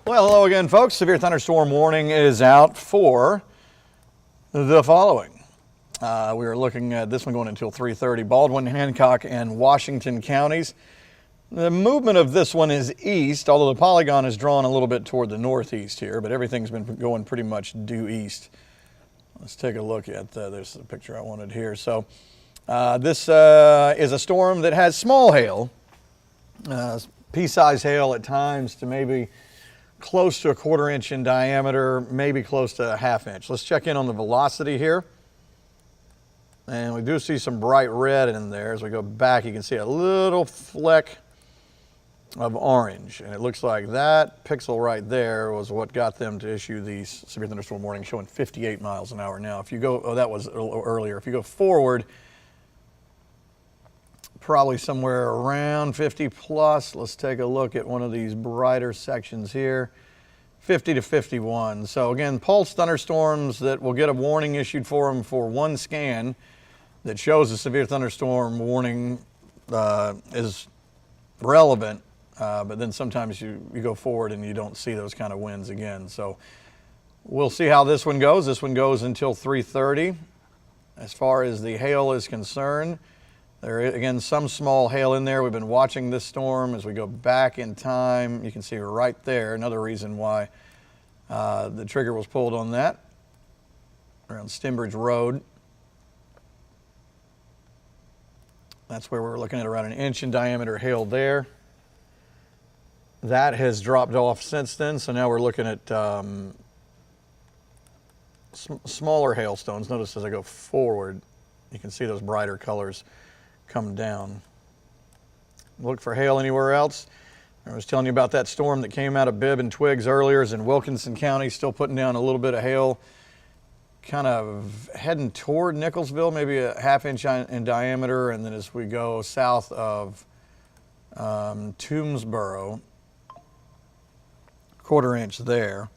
Well, hello again, folks. Severe thunderstorm warning is out for the following. We are looking at this one going until 3:30. Baldwin, Hancock, and Washington counties. The movement of this one is east, although the polygon is drawn a little bit toward the northeast here, but everything's been going pretty much due east. Let's take a look at there's the picture I wanted here. So this is a storm that has small hail, pea-size hail at times to maybe close to a 1/4 inch in diameter, maybe close to a 1/2 inch. Let's check in on the velocity here. And we do see some bright red in there. As we go back, you can see a little fleck of orange. And it looks like that pixel right there was what got them to issue the severe thunderstorm warning showing 58 miles an hour. Now, if you go, oh, that was a little earlier. If you go forward, probably somewhere around 50 plus. Let's take a look at one of these brighter sections here, 50 to 51. So again, pulse thunderstorms that will get a warning issued for them for one scan that shows a severe thunderstorm warning is relevant, but then sometimes you go forward and you don't see those kind of winds again. So we'll see how this one goes. This one goes until 3:30. As far as the hail is concerned, there is, again, some small hail in there. We've been watching this storm as we go back in time. You can see right there, another reason why the trigger was pulled on that, around Stimbridge Road. That's where we're looking at around 1 inch in diameter hail there. That has dropped off since then, so now we're looking at smaller hailstones. Notice as I go forward, you can see those brighter colors come down. Look for hail anywhere else. I was telling you about that storm that came out of Bibb and Twiggs earlier. Is in Wilkinson County, still putting down a little bit of hail, kind of heading toward Nicholsville, maybe a 1/2 inch in diameter. And then as we go south of Toomsboro, 1/4 inch there.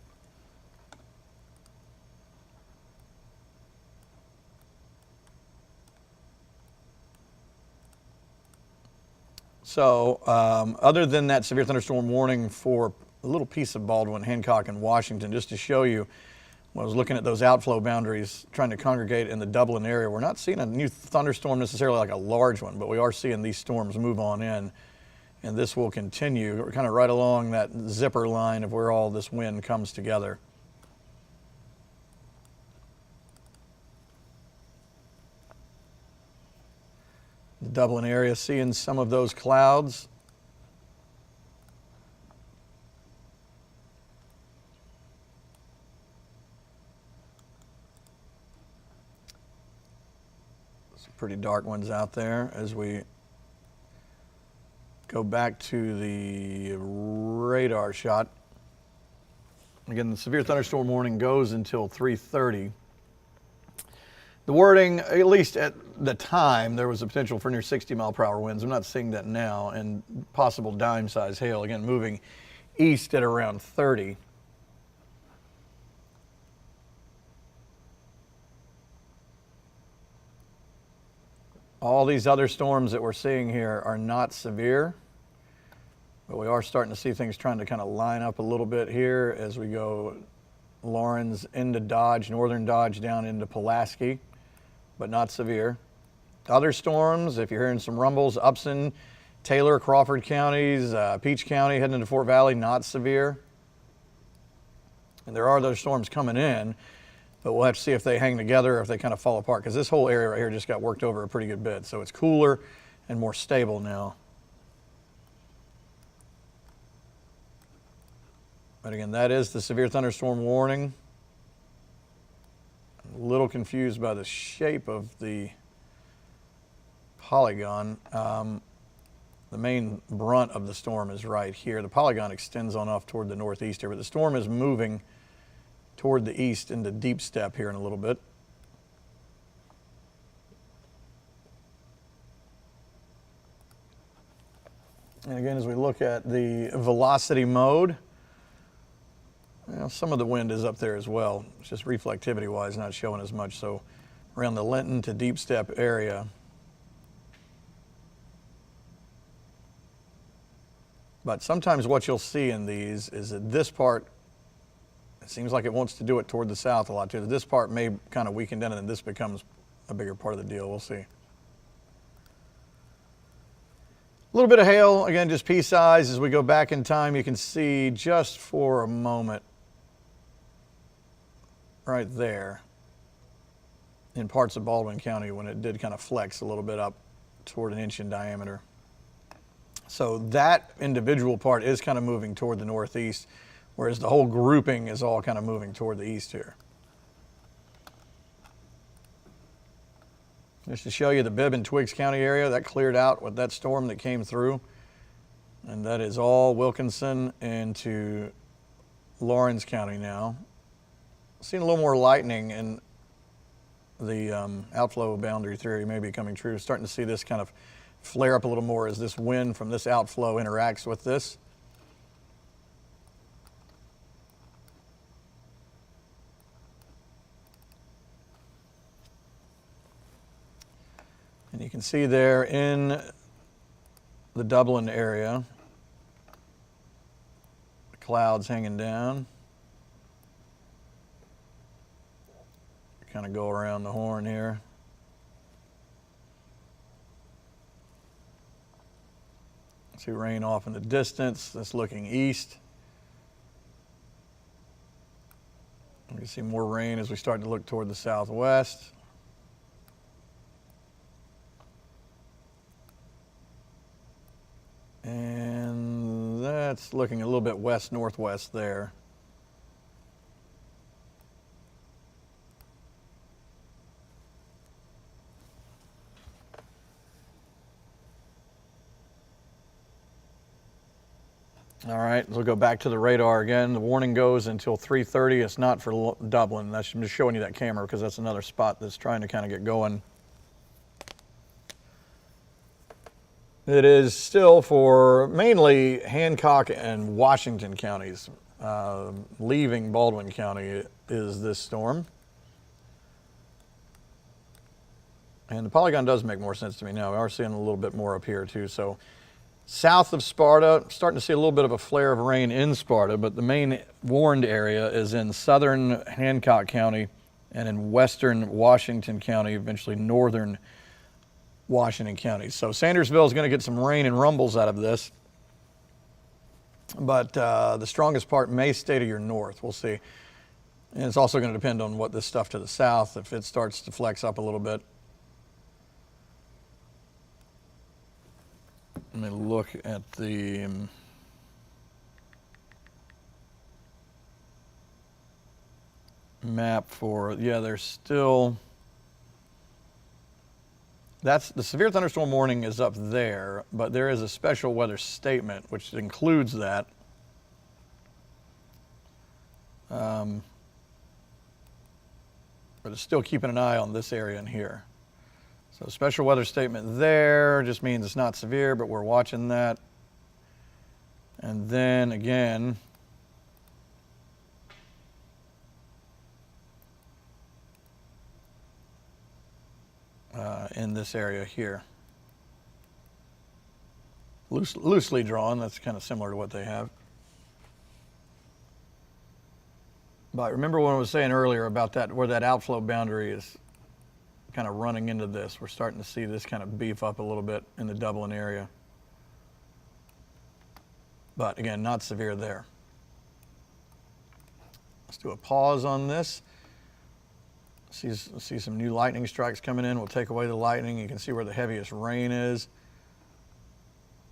So other than that severe thunderstorm warning for a little piece of Baldwin, Hancock, and Washington, just to show you, when I was looking at those outflow boundaries, trying to congregate in the Dublin area, we're not seeing a new thunderstorm necessarily like a large one, but we are seeing these storms move on in, and this will continue. We're kind of right along that zipper line of where all this wind comes together. The Dublin area, seeing some of those clouds. Some pretty dark ones out there as we go back to the radar shot. Again, the severe thunderstorm warning goes until 3:30. The wording, at least at the time, there was a potential for near 60-mile-per-hour winds. I'm not seeing that now, and possible dime-size hail, again, moving east at around 30. All these other storms that we're seeing here are not severe, but we are starting to see things trying to kind of line up a little bit here as we go Lawrence into Dodge, northern Dodge down into Pulaski, but not severe. Other storms, if you're hearing some rumbles, Upson, Taylor, Crawford counties, Peach County heading into Fort Valley, not severe. And there are those storms coming in, but we'll have to see if they hang together or if they kind of fall apart, because this whole area right here just got worked over a pretty good bit. So it's cooler and more stable now. But again, that is the severe thunderstorm warning. I'm a little confused by the shape of the polygon. The main brunt of the storm is right here. The polygon extends on off toward the northeast here, but the storm is moving toward the east into deep step here in a little bit. And again, as we look at the velocity mode, well, some of the wind is up there as well. It's just reflectivity-wise not showing as much. So around the Linton to Deep Step area, But sometimes what you'll see in these is that this part, it seems like it wants to do it toward the south a lot too. This part may kind of weaken down and then this becomes a bigger part of the deal. We'll see. A little bit of hail, again, just pea size. As we go back in time, you can see just for a moment right there in parts of Baldwin County when it did kind of flex a little bit up toward an inch in diameter. So that individual part is kind of moving toward the northeast, whereas the whole grouping is all kind of moving toward the east here. Just to show you the Bibb and Twiggs County area, that cleared out with that storm that came through. And that is all Wilkinson into Lawrence County now. Seeing a little more lightning in the outflow boundary theory may be coming true. Starting to see this kind of flare up a little more as this wind from this outflow interacts with this. And you can see there in the Dublin area, the clouds hanging down. Kind of go around the horn here. See rain off in the distance. That's looking east. We can see more rain as we start to look toward the southwest. And that's looking a little bit west-northwest there. All right, we'll go back to the radar again. The warning goes until 3:30. It's not for Dublin. I'm just showing you that camera because that's another spot that's trying to kind of get going. It is still for mainly Hancock and Washington counties. Leaving Baldwin County is this storm. And the polygon does make more sense to me now. We are seeing a little bit more up here too. So south of Sparta, starting to see a little bit of a flare of rain in Sparta, but the main warned area is in southern Hancock County and in western Washington County, eventually northern Washington County. So Sandersville is going to get some rain and rumbles out of this, but the strongest part may stay to your north. We'll see. And it's also going to depend on what this stuff to the south, if it starts to flex up a little bit. Let me look at the map for, yeah, there's still, that's the severe thunderstorm warning is up there, but there is a special weather statement which includes that. But it's still keeping an eye on this area in here. So special weather statement there just means it's not severe, but we're watching that. And then again, in this area here. Loosely drawn, that's kind of similar to what they have. But remember what I was saying earlier about that, where that outflow boundary is kind of running into this. We're starting to see this kind of beef up a little bit in the Dublin area. But again, not severe there. Let's do a pause on this. See some new lightning strikes coming in. We'll take away the lightning. You can see where the heaviest rain is.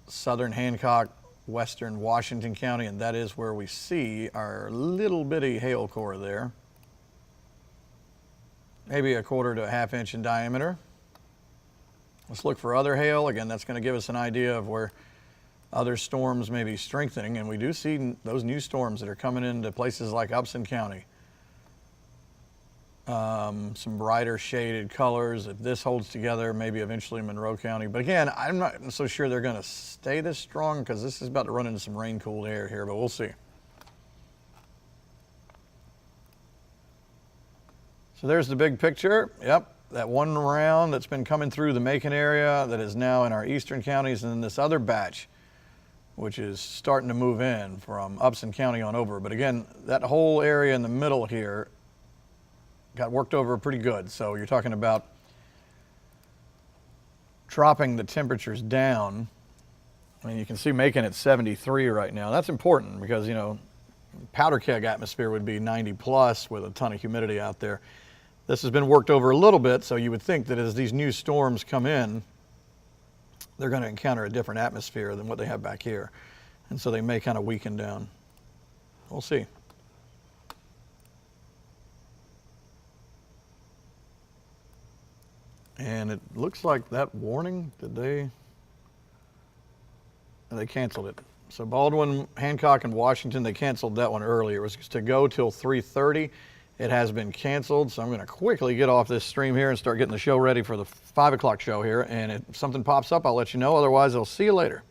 Southern Hancock, western Washington County, and that is where we see our little bitty hail core there. Maybe a quarter to a half inch in diameter. Let's look for other hail. Again, that's going to give us an idea of where other storms may be strengthening, and we do see those new storms that are coming into places like Upson County. Some brighter shaded colors. If this holds together, maybe eventually Monroe County. But again, I'm not so sure they're going to stay this strong because this is about to run into some rain-cooled air here, but we'll see. So there's the big picture. Yep, that one round that's been coming through the Macon area that is now in our eastern counties, and then this other batch which is starting to move in from Upson County on over. But again, that whole area in the middle here got worked over pretty good. So you're talking about dropping the temperatures down. I mean, you can see making it 73 right now. That's important because, you know, powder keg atmosphere would be 90 plus with a ton of humidity out there. This has been worked over a little bit, so you would think that as these new storms come in, they're going to encounter a different atmosphere than what they have back here. And so they may kind of weaken down. We'll see. And it looks like that warning, they canceled it. So Baldwin, Hancock, and Washington, they canceled that one earlier. It was to go till 3:30. It has been canceled, so I'm going to quickly get off this stream here and start getting the show ready for the 5 o'clock show here. And if something pops up, I'll let you know. Otherwise, I'll see you later.